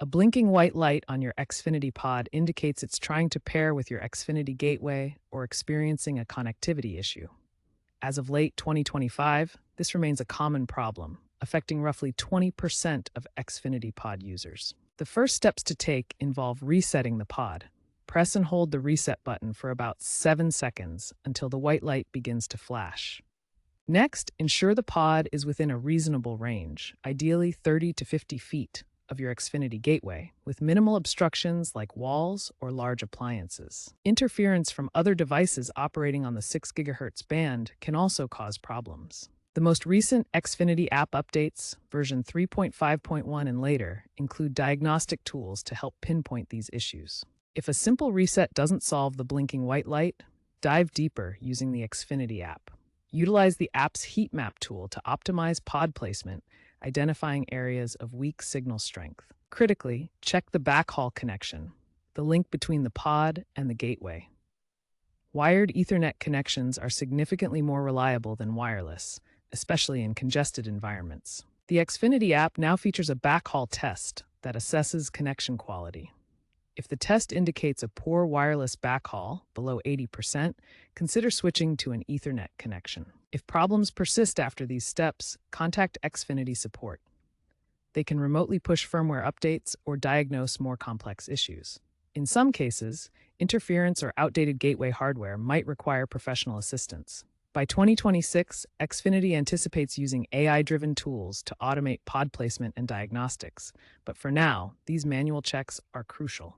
A blinking white light on your Xfinity Pod indicates it's trying to pair with your Xfinity gateway or experiencing a connectivity issue. As of late 2025, this remains a common problem, affecting roughly 20% of Xfinity Pod users. The first steps to take involve resetting the pod. Press and hold the reset button for about 7 seconds until the white light begins to flash. Next, ensure the pod is within a reasonable range, ideally 30 to 50 feet, of your Xfinity gateway, with minimal obstructions like walls or large appliances. Interference from other devices operating on the 6 GHz band can also cause problems. The most recent Xfinity app updates, version 3.5.1 and later, include diagnostic tools to help pinpoint these issues. If a simple reset doesn't solve the blinking white light, dive deeper using the Xfinity app. Utilize the app's heat map tool to optimize pod placement, identifying areas of weak signal strength. Critically, check the backhaul connection, the link between the pod and the gateway. Wired Ethernet connections are significantly more reliable than wireless, especially in congested environments. The Xfinity app now features a backhaul test that assesses connection quality. If the test indicates a poor wireless backhaul, below 80%, consider switching to an Ethernet connection. If problems persist after these steps, contact Xfinity support. They can remotely push firmware updates or diagnose more complex issues. In some cases, interference or outdated gateway hardware might require professional assistance. By 2026, Xfinity anticipates using AI-driven tools to automate pod placement and diagnostics, but for now, these manual checks are crucial.